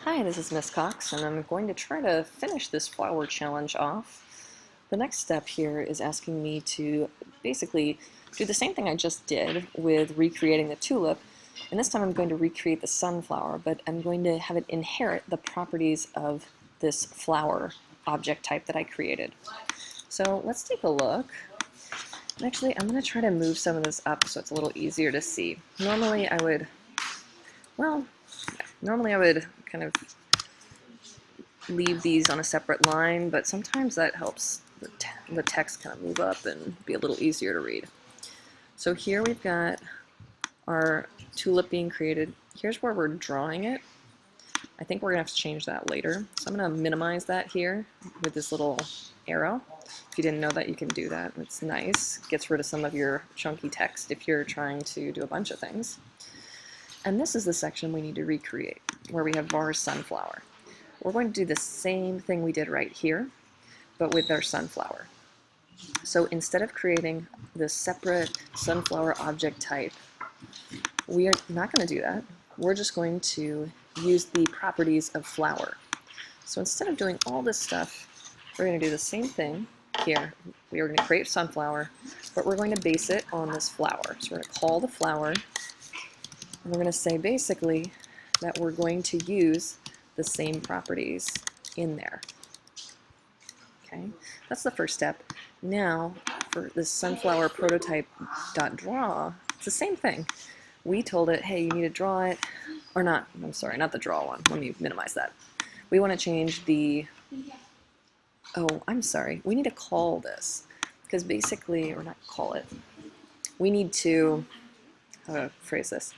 Hi, this is Miss Cox, and I'm going to try to finish this flower challenge off. The next step here is asking me to basically do the same thing I just did with recreating the tulip, and this time I'm going to recreate the sunflower, but I'm going to have it inherit the properties of this flower object type that I created. So let's take a look. And actually, I'm going to try to move some of this up so it's a little easier to see. Normally I would kind of leave these on a separate line, but sometimes that helps the text kind of move up and be a little easier to read. So here we've got our tulip being created. Here's where we're drawing it. I think we're gonna have to change that later. So I'm gonna minimize that here with this little arrow. If you didn't know that, you can do that. It's nice. Gets rid of some of your chunky text if you're trying to do a bunch of things. And this is the section we need to recreate, where we have our sunflower. We're going to do the same thing we did right here, but with our sunflower. So instead of creating this separate sunflower object type, we are not going to do that. We're just going to use the properties of flower. So instead of doing all this stuff, we're going to do the same thing here. We are going to create sunflower, but we're going to base it on this flower. So we're going to call the flower, and we're going to say basically that we're going to use the same properties in there. Okay, that's the first step. Now, for this sunflower prototype.draw, it's the same thing. We told it, hey, you need to draw it, or not, I'm sorry, not the draw one. Let me minimize that. We want to change the, oh, I'm sorry. We need to call this, because basically, or not call it, we need to, how to phrase this?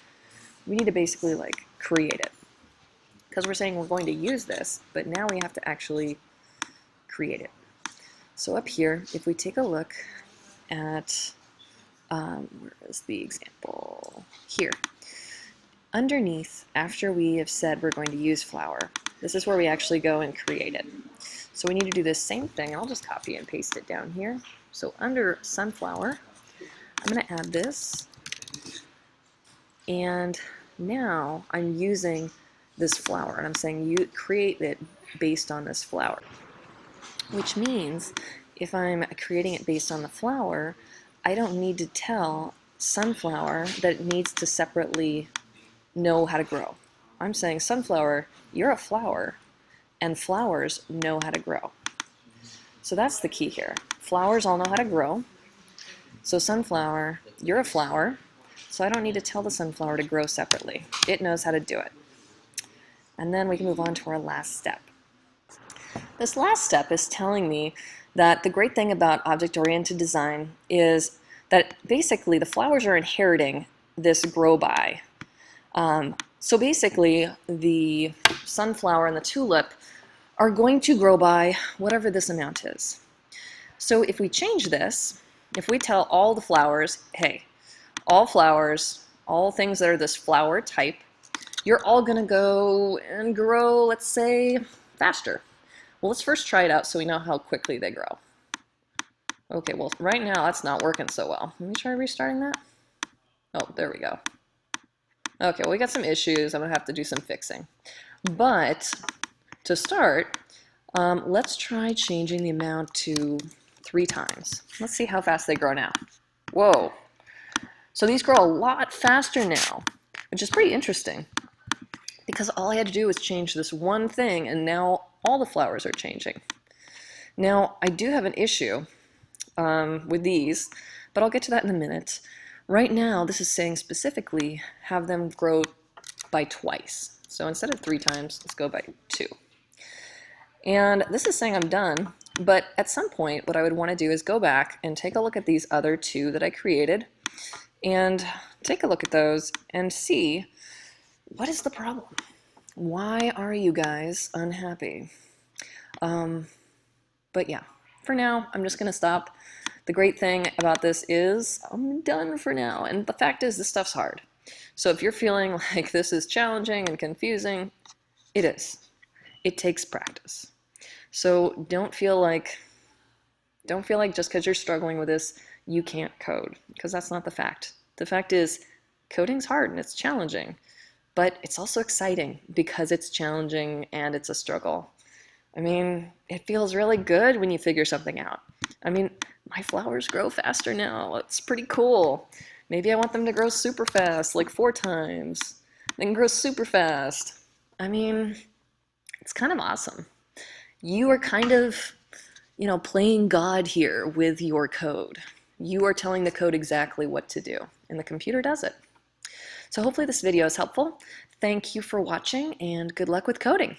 We need to basically like create it. Because we're saying we're going to use this, but now we have to actually create it. So up here, if we take a look at, where is the example? Here. Underneath, after we have said we're going to use flower, this is where we actually go and create it. So we need to do the same thing. I'll just copy and paste it down here. So under sunflower, I'm going to add this. And now I'm using this flower, and I'm saying you create it based on this flower, which means if I'm creating it based on the flower, I don't need to tell sunflower that it needs to separately know how to grow. I'm saying, sunflower, you're a flower, and flowers know how to grow. So that's the key here. Flowers all know how to grow. So sunflower, you're a flower, so I don't need to tell the sunflower to grow separately. It knows how to do it. And then we can move on to our last step. This last step is telling me that the great thing about object-oriented design is that basically the flowers are inheriting this grow by. So basically the sunflower and the tulip are going to grow by whatever this amount is. So if we change this, if we tell all the flowers, hey, all flowers, all things that are this flower type, you're all going to go and grow, let's say, faster. Well, let's first try it out so we know how quickly they grow. Okay, well, right now that's not working so well. Let me try restarting that. Oh, there we go. Okay, well, we got some issues. I'm going to have to do some fixing. But to start, let's try changing the amount to 3 times. Let's see how fast they grow now. Whoa. So these grow a lot faster now, which is pretty interesting, because all I had to do was change this one thing, and now all the flowers are changing. Now, I do have an issue with these, but I'll get to that in a minute. Right now, this is saying specifically have them grow by twice. So instead of 3 times, let's go by 2. And this is saying I'm done, but at some point, what I would want to do is go back and take a look at these other 2 that I created, and take a look at those and see, what is the problem? Why are you guys unhappy? But yeah, for now, I'm just going to stop. The great thing about this is I'm done for now. And the fact is, this stuff's hard. So if you're feeling like this is challenging and confusing, it is. It takes practice. So don't feel like just because you're struggling with this, you can't code, because that's not the fact. The fact is, coding's hard and it's challenging. but it's also exciting because it's challenging and it's a struggle. I mean, it feels really good when you figure something out. I mean, my flowers grow faster now. It's pretty cool. Maybe I want them to grow super fast, like 4 times. They can grow super fast. I mean, it's kind of awesome. You are kind of, playing God here with your code. You are telling the code exactly what to do, and the computer does it. So hopefully this video is helpful. Thank you for watching, and good luck with coding.